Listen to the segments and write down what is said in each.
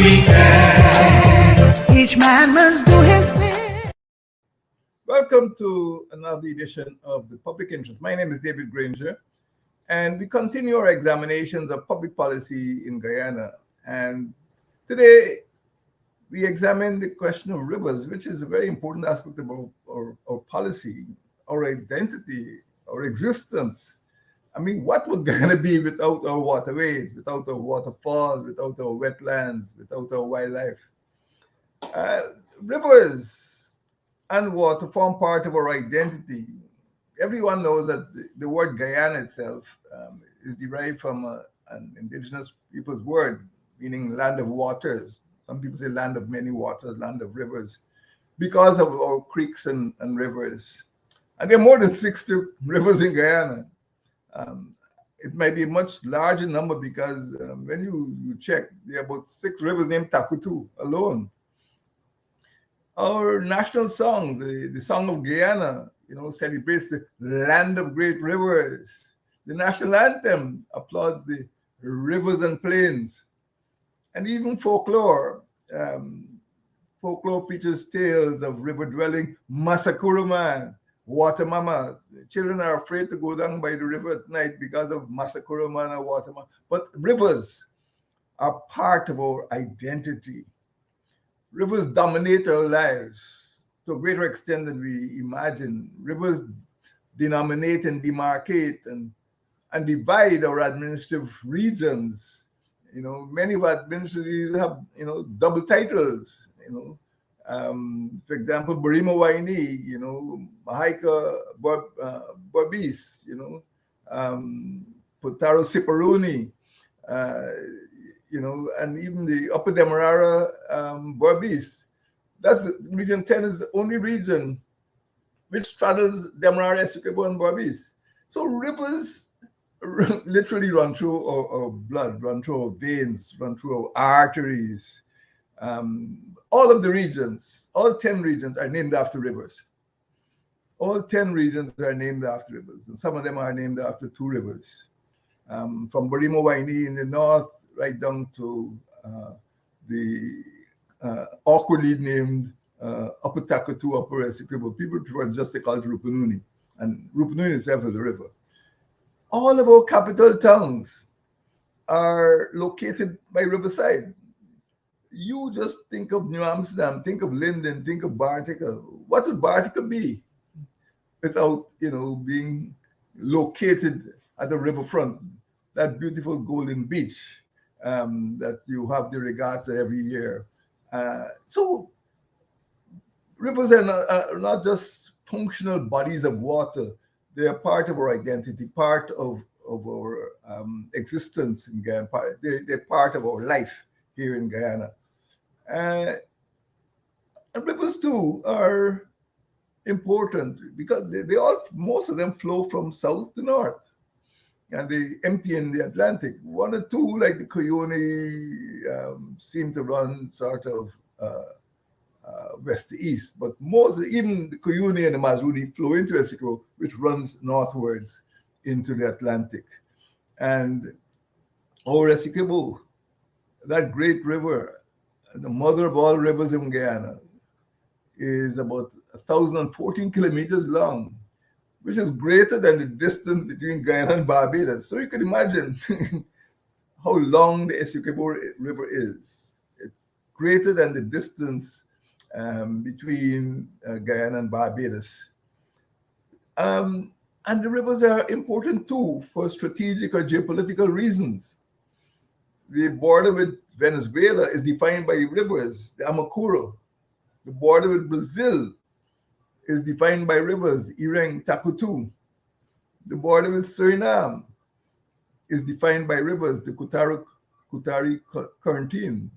we can. Each man must do his bit. Welcome to another edition of The Public Interest. My name is David Granger, and we continue our examinations of public policy in Guyana. And today, we examine the question of rivers, which is a very important aspect of our policy, our identity, our existence. I mean, what would Guyana be without our waterways, without our waterfalls, without our wetlands, without our wildlife? Rivers and water form part of our identity. Everyone knows that the word Guyana itself is derived from an indigenous people's word, meaning land of waters. Some people say land of many waters, land of rivers, because of our creeks and rivers. And there are more than 60 rivers in Guyana. It might be a much larger number because when you check, there are about 6 rivers named Takutu alone. Our national song, the Song of Guyana, celebrates the land of great rivers. The national anthem applauds the rivers and plains. And even folklore. Folklore features tales of river-dwelling Masakura man, water mama. Children are afraid to go down by the river at night because of Masakura man or water mama. But rivers are part of our identity. Rivers dominate our lives to a greater extent than we imagine. Rivers denominate and demarcate and divide our administrative regions. Many of our administrators have, double titles, for example, Barima Waini, Mahaika Borbis, Potaro Siparuni, and even the Upper Demerara Borbis. That's region 10 is the only region which straddles Demerara, Essequibo, and Borbis. So rivers literally run through our blood, run through our veins, run through our arteries. All of the regions, all 10 regions are named after rivers. All 10 regions are named after rivers, and some of them are named after 2 rivers. From Barimo Waini in the north, right down to the awkwardly named Upper Takutu, Upper Essequibo. People prefer just to call it Rupununi, and Rupununi itself is a river. All of our capital towns are located by riverside. You just think of New Amsterdam, think of Linden, think of Bartica. What would Bartica be without, being located at the riverfront, that beautiful golden beach that you have the regatta every year? So rivers are not just functional bodies of water. They are part of our identity, part of our existence in Guyana. They're part of our life here in Guyana. And rivers too are important because most of them flow from south to north, and they empty in the Atlantic. 1 or 2, like the Coyone, seem to run sort of west to east, but most, even the Coyune and the Mazruni, flow into Essequibo, which runs northwards into the Atlantic. And our Essequibo, that great river, the mother of all rivers in Guyana, is about 1,014 kilometers long, which is greater than the distance between Guyana and Barbados. So you can imagine how long the Essequibo River is. It's greater than the distance between Guyana and Barbados. And the rivers are important too for strategic or geopolitical reasons. The border with Venezuela is defined by rivers, the Amacuro. The border with Brazil is defined by rivers, Ireng, Takutu. The border with Suriname is defined by rivers, the Kutari, Corentyne.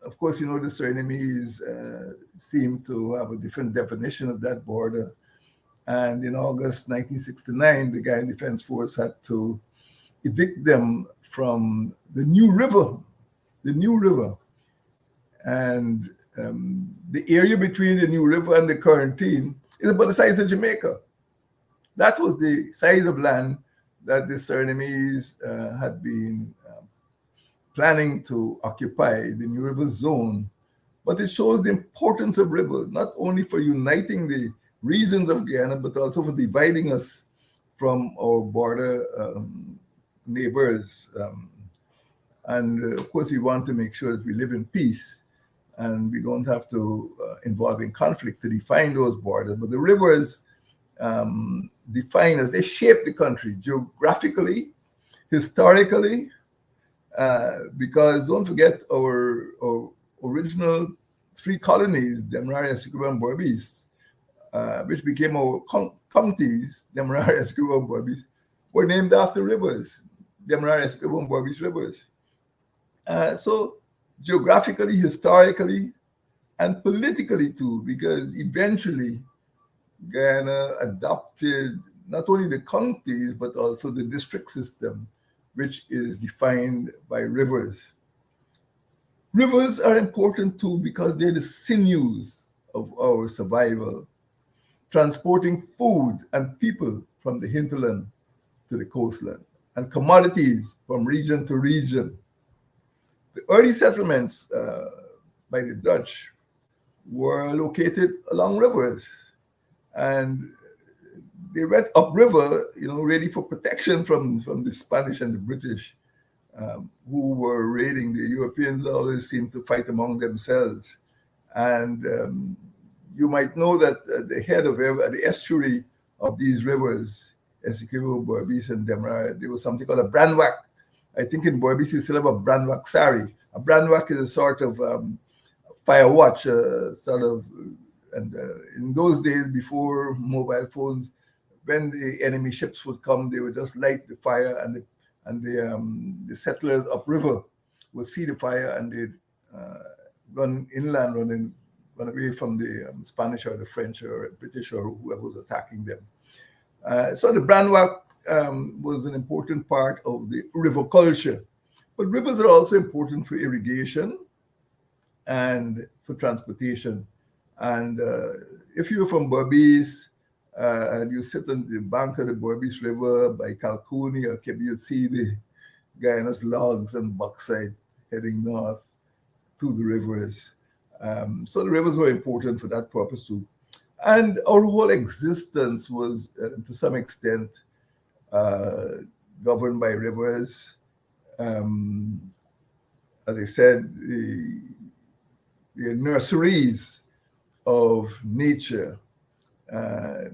Of course, the Surinamese seem to have a different definition of that border. And in August 1969, the Guyana Defense Force had to evict them from the New River. And the area between the New River and the Corentyne is about the size of Jamaica. That was the size of land that the Surinamese had been planning to occupy the new river zone, but it shows the importance of rivers, not only for uniting the regions of Guyana, but also for dividing us from our border neighbors. And of course, we want to make sure that we live in peace and we don't have to involve in conflict to define those borders. But the rivers define us, they shape the country geographically, historically, because don't forget our original three colonies, Demerara, Essequibo, and Berbice, which became our counties, Demerara, Essequibo, and Berbice, were named after rivers, Demerara, Essequibo, and Berbice rivers. So geographically, historically, and politically too, because eventually Guyana adopted not only the counties, but also the district system, which is defined by rivers. Rivers are important too because they're the sinews of our survival, transporting food and people from the hinterland to the coastland, and commodities from region to region. The early settlements by the Dutch were located along rivers, and they went upriver, ready for protection from the Spanish and the British, who were raiding. The Europeans always seemed to fight among themselves. And you might know that at the head of the estuary of these rivers, Essequibo, Berbice, and Demerara, there was something called a brandwhack. I think in Berbice you still have a brandwhack sari. A brandwhack is a sort of fire watch, and in those days before mobile phones, when the enemy ships would come, they would just light the fire, and the settlers upriver would see the fire, and they'd run inland, run away from the Spanish or the French or British or whoever was attacking them. So the brandwhack was an important part of the river culture. But rivers are also important for irrigation and for transportation. And if you're from Berbice and you sit on the bank of the Berbice River by Kalkuni or Kebbi, you'd see the Guyana's logs and bauxite heading north to the rivers. So the rivers were important for that purpose too. And our whole existence was, to some extent, governed by rivers. As I said, the nurseries of nature,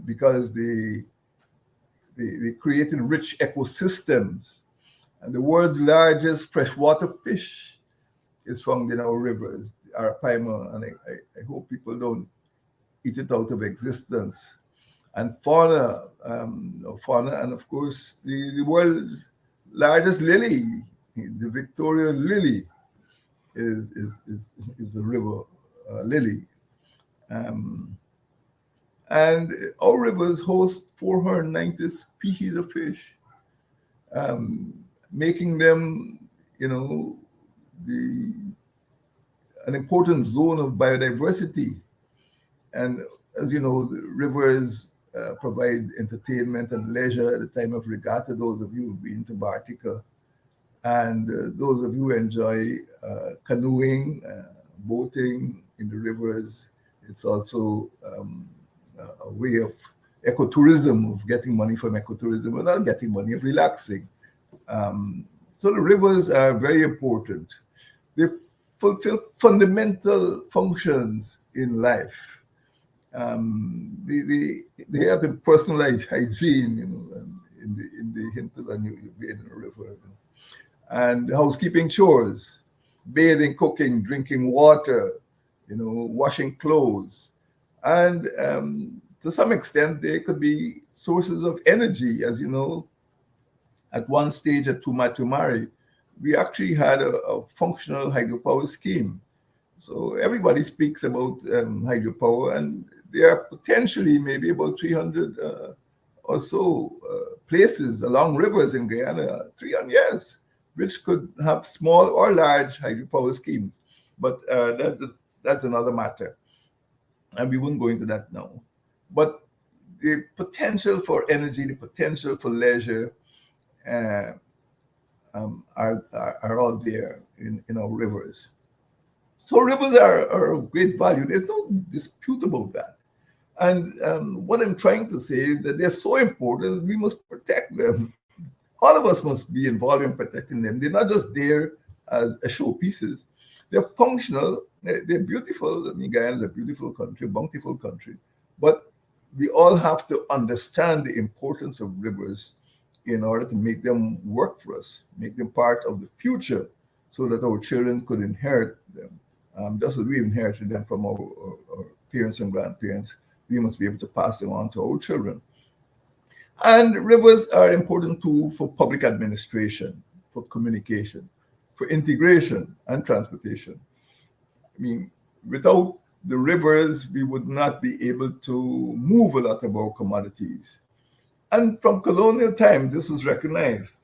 because they created rich ecosystems. And the world's largest freshwater fish is found in our rivers, arapaima, and I hope people don't eat it out of existence. And fauna, and of course the world's largest lily, the Victoria lily, is a river lily. And our rivers host 490 species of fish, making them, an important zone of biodiversity. And as you know, the rivers provide entertainment and leisure at the time of regatta, those of you who've been to Bartica. And those of you who enjoy canoeing, boating in the rivers, it's also a way of ecotourism, of getting money from ecotourism, but not getting money, of relaxing. So the rivers are very important. They fulfill fundamental functions in life. They have the personalized hygiene, in the hinterland, you bathe in a river, and housekeeping chores, bathing, cooking, drinking water, washing clothes, and to some extent they could be sources of energy. As you know, at one stage at Tumatumari, we actually had a functional hydropower scheme. So everybody speaks about hydropower, and there are potentially maybe about 300 or so places along rivers in Guyana, 300 years, which could have small or large hydropower schemes. But that's another matter, and we won't go into that now. But the potential for energy, the potential for leisure are all there in our rivers. So rivers are of great value. There's no dispute about that. And what I'm trying to say is that they're so important, we must protect them. All of us must be involved in protecting them. They're not just there as a showpieces. They're functional. They're beautiful. I mean, Guyana is a beautiful country, bountiful country. But we all have to understand the importance of rivers in order to make them work for us, make them part of the future so that our children could inherit them. Just as we inherited them from our parents and grandparents, we must be able to pass them on to our children. And rivers are important too for public administration, for communication, for integration and transportation. I mean, without the rivers, we would not be able to move a lot of our commodities. And from colonial times, this was recognized.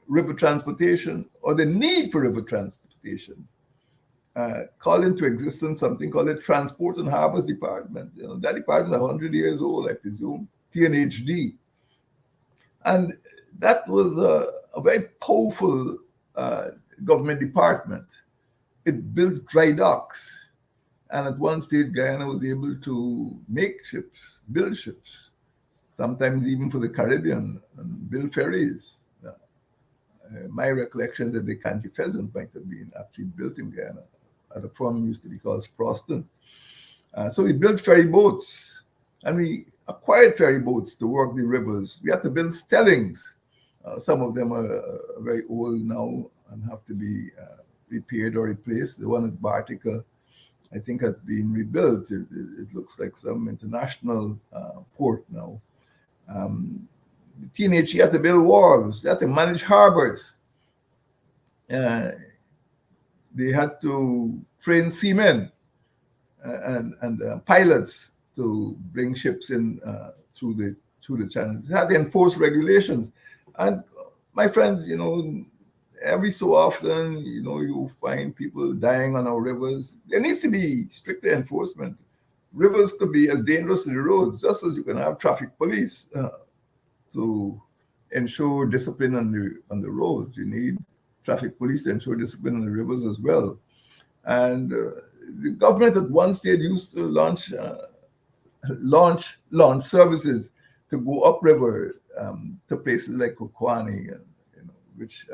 River transportation, or the need for river transportation, called into existence something called the Transport and Harbors Department. You know, that department is 100 years old, I presume, TNHD. And that was a very powerful government department. It built dry docks. And at one stage, Guyana was able to make ships, build ships, sometimes even for the Caribbean, and build ferries. My recollection is that the Canty Pheasant might have been actually built in Guyana at a firm used to be called Sproston. So we built ferry boats, and we acquired ferry boats to work the rivers. We had to build stellings. Some of them are very old now and have to be repaired or replaced. The one at Bartica, I think, has been rebuilt. It looks like some international port now. The teenage, you had to build wharves, you had to manage harbors. They had to train seamen and pilots to bring ships in through the channels. They had to enforce regulations. And my friends, you know, every so often, you know, you find people dying on our rivers. There needs to be stricter enforcement. Rivers could be as dangerous as the roads, just as you can have traffic police to ensure discipline on the roads. You need traffic police to ensure discipline on the rivers as well. And the government at one stage used to launch services to go upriver to places like Kokwani, and you know, which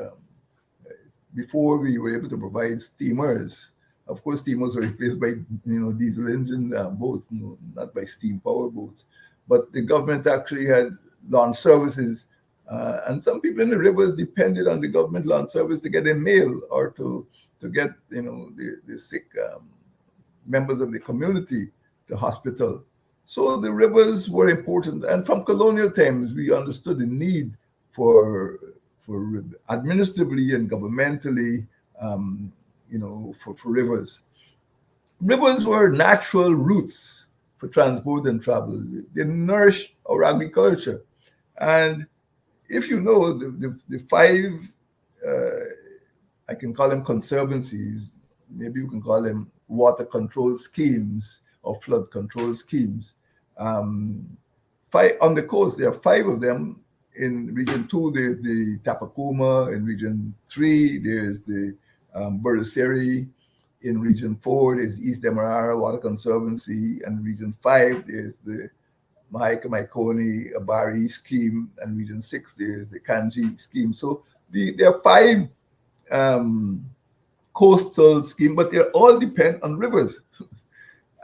before we were able to provide steamers. Of course, steamers were replaced by diesel engine boats, not by steam power boats. But the government actually had launch services, and some people in the rivers depended on the government launch service to get their mail or to get the sick members of the community to hospital. So the rivers were important, and from colonial times we understood the need for administratively and governmentally, for rivers. Rivers were natural routes for transport and travel. They nourished our agriculture. And if you know the five, I can call them conservancies, maybe you can call them water control schemes or flood control schemes. Five on the coast, there are five of them. In Region 2, there's the Tapakuma. In Region 3, there's the Buruseri. In Region 4, there's East Demerara Water Conservancy. And Region 5, there's the Mahika Maikoni Abari scheme. And Region 6, there's the Kanji scheme. So there are five coastal schemes, but they all depend on rivers.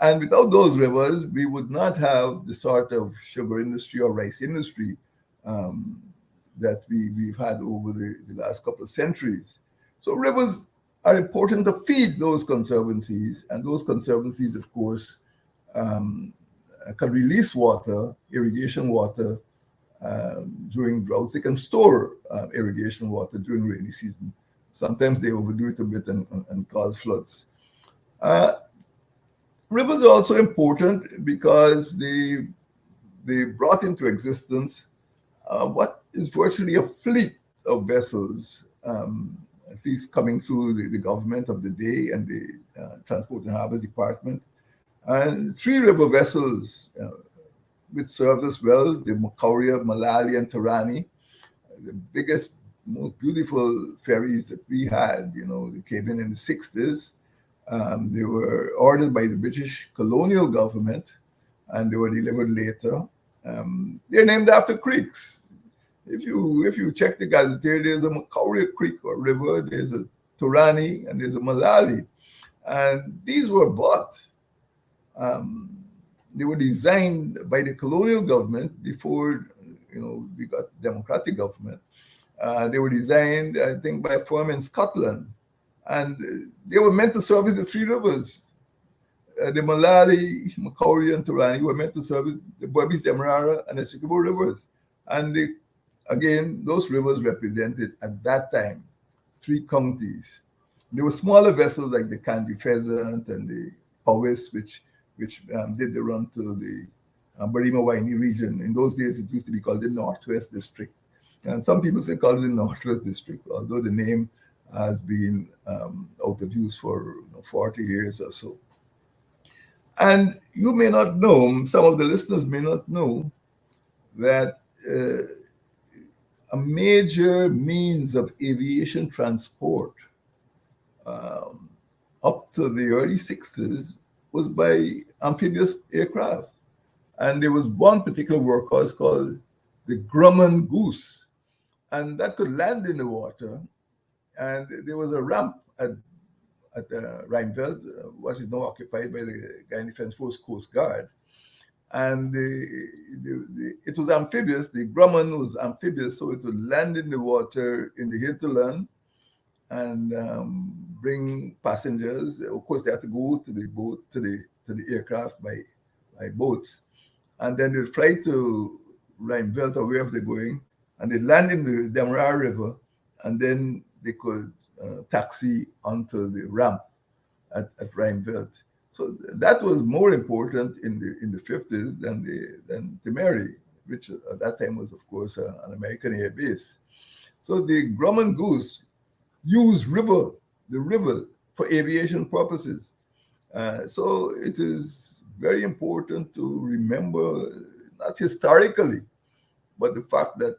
And without those rivers, we would not have the sort of sugar industry or rice industry that we've had over the last couple of centuries. So rivers are important to feed those conservancies, and those conservancies, of course, can release water, irrigation water, during droughts. They can store irrigation water during rainy season. Sometimes they overdo it a bit and cause floods. Rivers are also important because they brought into existence what is virtually a fleet of vessels, at least coming through the government of the day and the Transport and Harbors Department. And three river vessels which served us well, the Makauria, Malali, and Tarani. The biggest most beautiful ferries that we had. They came in the 60s. They were ordered by the British colonial government, and they were delivered later. They're named after creeks. If you check the gazetteer, there's a Macquarie Creek or river, there's a Turani, and there's a Malali, and these were bought. Um, they were designed by the colonial government before we got democratic government. They were designed, I think, by a firm in Scotland, and they were meant to service the three rivers. The Malali, Macquarie, and Turani were meant to service the Berbice, Demerara, and the Essequibo rivers. And again, those rivers represented at that time 3 counties. There were smaller vessels like the Candy Pheasant and the Powys, which did the run to the Barima Waini region. In those days, it used to be called the Northwest District. And some people say call it the Northwest District, although the name has been out of use for 40 years or so. And you may not know, some of the listeners may not know, that a major means of aviation transport up to the early 60s was by amphibious aircraft. And there was one particular workhorse called the Grumman Goose, and that could land in the water. And there was a ramp at Rheinfeld, what is now occupied by the Guyana Defense Force Coast Guard. And it was amphibious. The Grumman was amphibious, so it would land in the water in the hinterland and bring passengers. Of course, they had to go to the boat, to the aircraft by boats, and then they'd fly to Rheinfeld or wherever they're going, and they'd land in the Demerara River, and then they could taxi onto the ramp at Rheinfeld. So that was more important in the 50s than the Mary, which at that time was, of course, an American air base. So the Grumman Goose used the river for aviation purposes. So it is very important to remember, not historically, but the fact that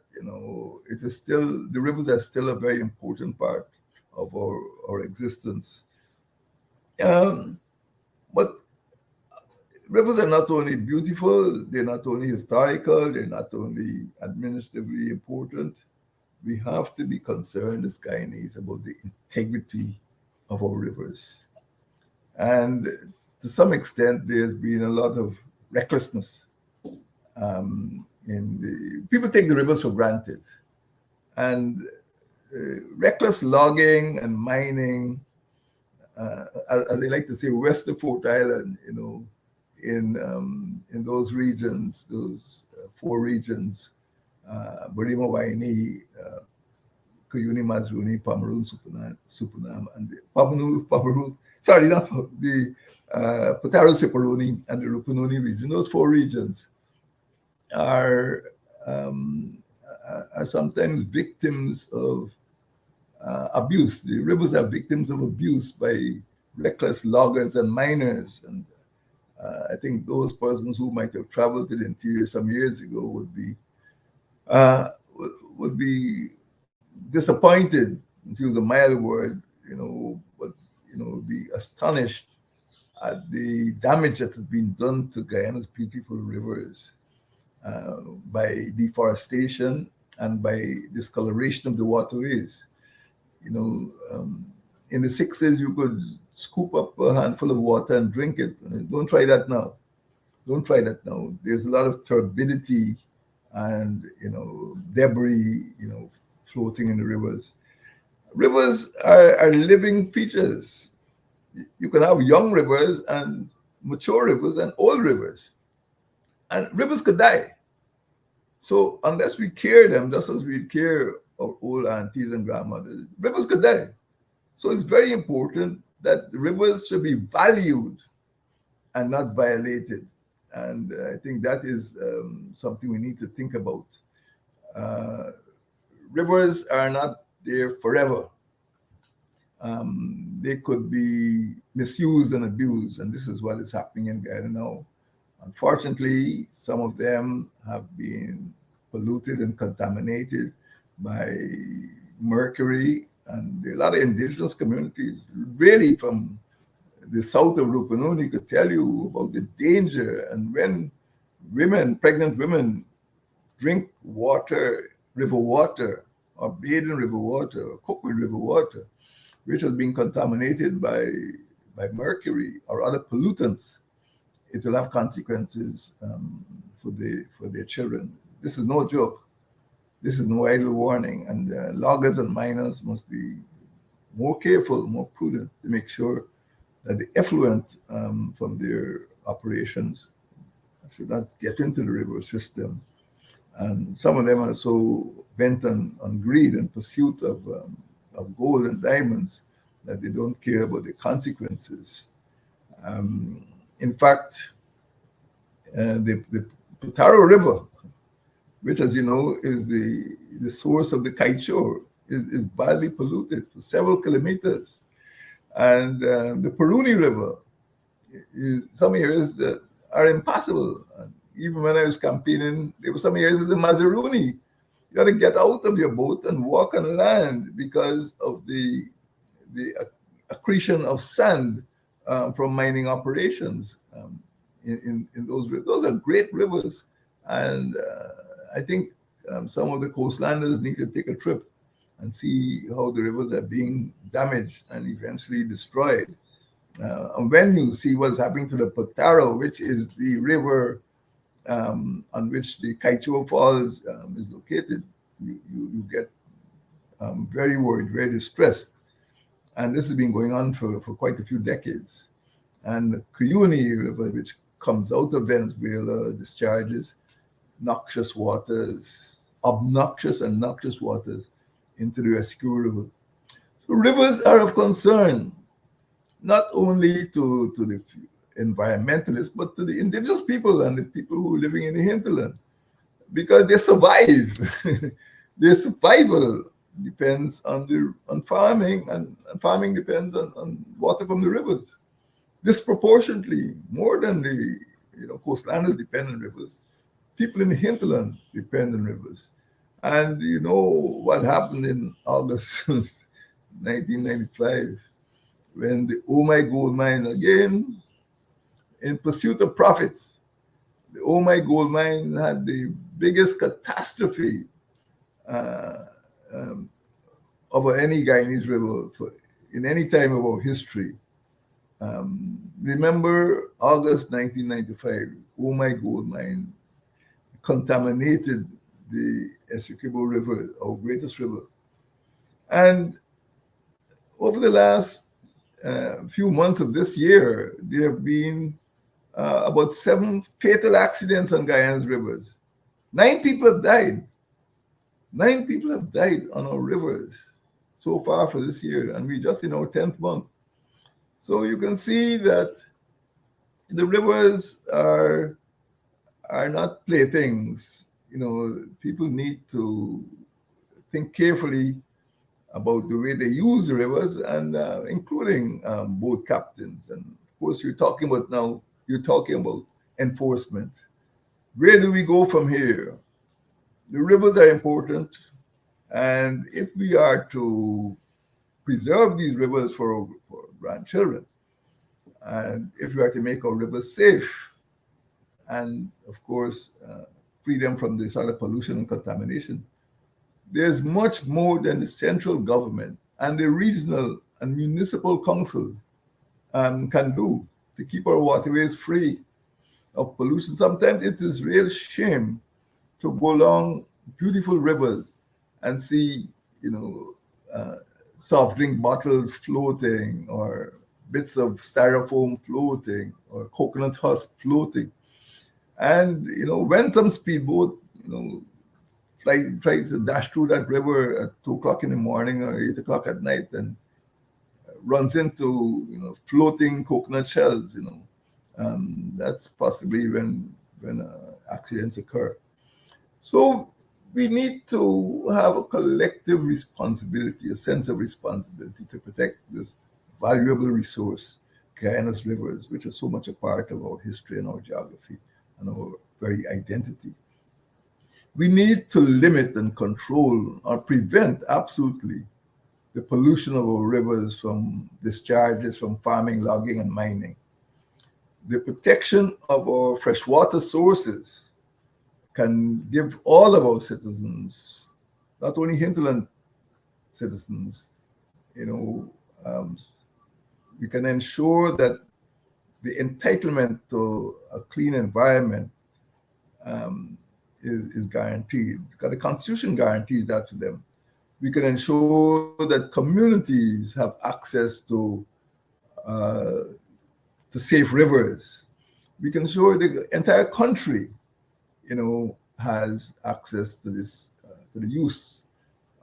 it is still, the rivers are still a very important part of our existence. But rivers are not only beautiful, they're not only historical, they're not only administratively important. We have to be concerned as Guyanese about the integrity of our rivers. And to some extent, there's been a lot of recklessness. People take the rivers for granted. And reckless logging and mining, as they like to say, west of Fort Island, in those regions, those 4 regions, Barima Waini, Kuyuni Mazruni, Pamarun, Supunam, and Pamarun, sorry, not the Potaro Siparuni and the Rupununi region. Those 4 regions are sometimes victims of abuse. The rivers are victims of abuse by reckless loggers and miners. And I think those persons who might have traveled to the interior some years ago would be disappointed, to use a mild word, but be astonished at the damage that has been done to Guyana's beautiful rivers by deforestation and by discoloration of the waterways. In the 60s, you could scoop up a handful of water and drink it. Don't try that now. Don't try that now. There's a lot of turbidity and debris, floating in the rivers. Rivers are living features. You can have young rivers and mature rivers and old rivers. And rivers could die. So unless we care them, just as we care our old aunties and grandmothers, rivers could die. So it's very important that the rivers should be valued and not violated. And I think that is something we need to think about. Rivers are not there forever. They could be misused and abused, and this is what is happening in Guyana now. Unfortunately, some of them have been polluted and contaminated by mercury, and there are a lot of indigenous communities, really from the south of Rupununi, could tell you about the danger. And when pregnant women, drink water, river water, or bathe in river water, or cook with river water, which has been contaminated by mercury or other pollutants, it will have consequences for their children. This is no joke. This is no idle warning, and loggers and miners must be more careful, more prudent to make sure that the effluent from their operations should not get into the river system. And some of them are so bent on greed and pursuit of gold and diamonds that they don't care about the consequences. In fact, the Potaro River, which, as you know, is the source of the Kaichor, is badly polluted for several kilometers. And the Peruni River, some areas that are impassable. And even when I was campaigning, there were some areas of the Mazaruni. You got to get out of your boat and walk on land because of the accretion of sand from mining operations in those rivers. Those are great rivers, and I think some of the coastlanders need to take a trip and see how the rivers are being damaged and eventually destroyed. And when you see what's happening to the Potaro, which is the river on which the Kaichua Falls is located, you get very worried, very distressed. And this has been going on for quite a few decades. And the Cuyuni River, which comes out of Venezuela, discharges obnoxious and noxious waters into the Essequibo River. So rivers are of concern, not only to the environmentalists, but to the indigenous people and the people who are living in the hinterland, because they survive. Their survival depends on farming, and farming depends on water from the rivers. Disproportionately, more than the coastlanders depend on rivers, people in the hinterland depend on rivers. And you know what happened in August 1995, when the Omai gold mine, again in pursuit of profits, the Omai gold mine had the biggest catastrophe of any Guyanese river in any time of our history. Remember August 1995, Omai gold mine contaminated the Essequibo River, our greatest river. And over the last few months of this year, there have been about 7 fatal accidents on Guyana's rivers. 9 people have died. 9 people have died on our rivers so far for this year, and we're just in our 10th month. So you can see that the rivers are not playthings. People need to think carefully about the way they use the rivers, and including boat captains. And of course, you're talking about enforcement. Where do we go from here? The rivers are important, and if we are to preserve these rivers for grandchildren, and if we are to make our rivers safe, and of course, free them from this other pollution and contamination, there's much more than the central government and the regional and municipal council can do to keep our waterways free of pollution. Sometimes it is real shame to go along beautiful rivers and see, soft drink bottles floating, or bits of styrofoam floating, or coconut husk floating. And, when some speedboat, tries to dash through that river at 2 o'clock in the morning or 8 o'clock at night and runs into, floating coconut shells, that's possibly when accidents occur. So we need to have a collective responsibility, a sense of responsibility to protect this valuable resource, Guyana's rivers, which are so much a part of our history and our geography and our very identity. We need to limit and control or prevent absolutely the pollution of our rivers from discharges from farming, logging, and mining. The protection of our freshwater sources can give all of our citizens, not only hinterland citizens, we can ensure that the entitlement to a clean environment is guaranteed, because the Constitution guarantees that to them. We can ensure that communities have access to safe rivers. We can ensure the entire country, has access to this, to the use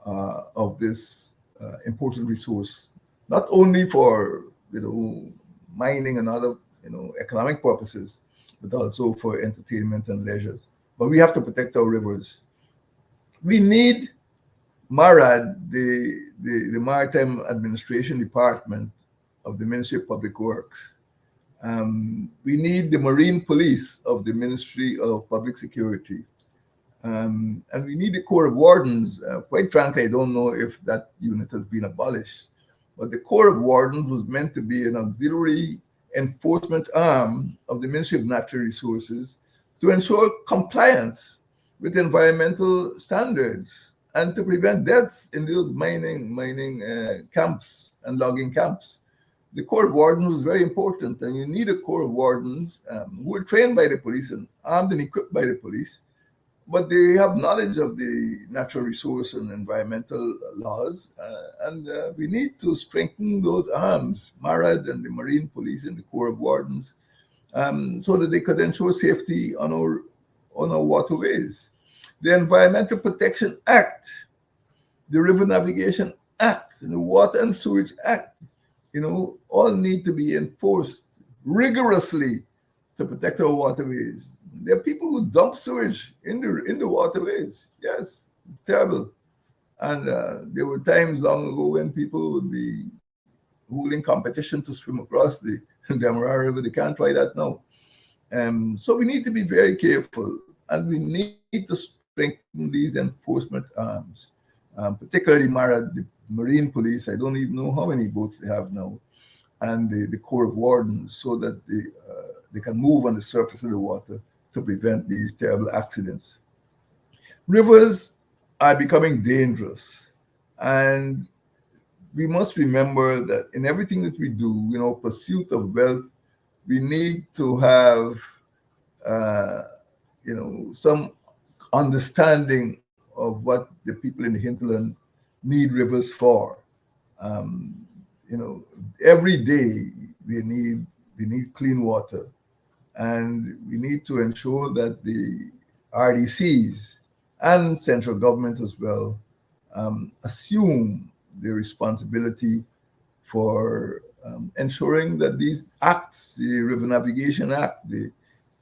of this important resource, not only for mining and other economic purposes, but also for entertainment and leisure. But we have to protect our rivers. We need MARAD, the Maritime Administration Department of the Ministry of Public Works. We need the Marine Police of the Ministry of Public Security. And we need the Corps of Wardens. Quite frankly, I don't know if that unit has been abolished, but the Corps of Wardens was meant to be an auxiliary enforcement arm of the Ministry of Natural Resources to ensure compliance with environmental standards and to prevent deaths in those mining camps and logging camps. The Corps of Wardens was very important, and you need a Corps of Wardens who are trained by the police and armed and equipped by the police, but they have knowledge of the natural resource and environmental laws, and we need to strengthen those arms, MARAD and the Marine Police and the Corps of Wardens, so that they could ensure safety on our waterways. The Environmental Protection Act, the River Navigation Act, and the Water and Sewage Act, all need to be enforced rigorously to protect our waterways. There are people who dump sewage in the waterways. Yes, it's terrible. And there were times long ago when people would be holding competition to swim across the Demerara River. They can't try that now. So we need to be very careful, and we need to strengthen these enforcement arms, particularly the Marine Police. I don't even know how many boats they have now, and the Corps of Wardens, so that they can move on the surface of the water to prevent these terrible accidents. Rivers are becoming dangerous, and we must remember that in everything that we do, pursuit of wealth, we need to have, some understanding of what the people in the hinterlands need rivers for. Every day they need clean water, and we need to ensure that the RDCs and central government as well assume the responsibility for ensuring that these acts, the River Navigation Act, the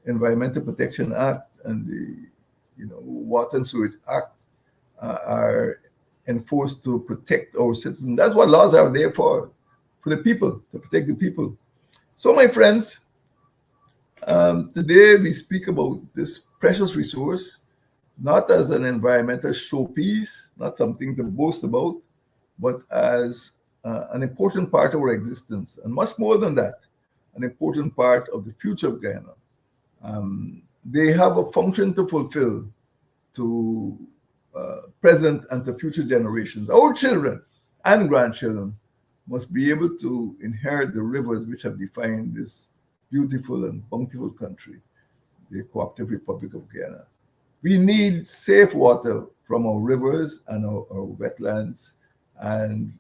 Environmental Protection Act, and the Water and Sewage Act are enforced to protect our citizens. That's what laws are there for the people, to protect the people. So, my friends, today we speak about this precious resource, not as an environmental showpiece, not something to boast about, but as an important part of our existence, and much more than that, an important part of the future of Guyana. They have a function to fulfill to present and to future generations. Our children and grandchildren must be able to inherit the rivers which have defined this beautiful and bountiful country, the Cooperative Republic of Guyana. We need safe water from our rivers and our wetlands, and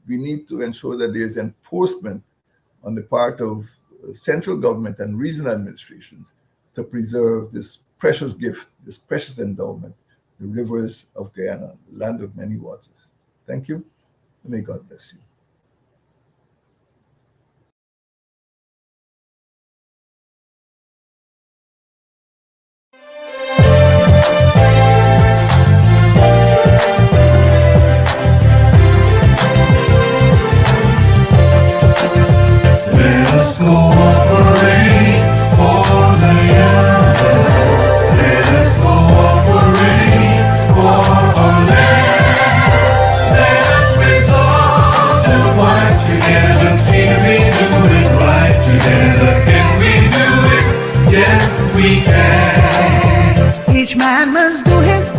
we need to ensure that there's enforcement on the part of central government and regional administrations to preserve this precious gift, this precious endowment, the rivers of Guyana, the land of many waters. Thank you, and may God bless you. Let us cooperate for the young. Let us cooperate. Together, see we do it right. Together, can we do it? Yes, we can. Each man must do his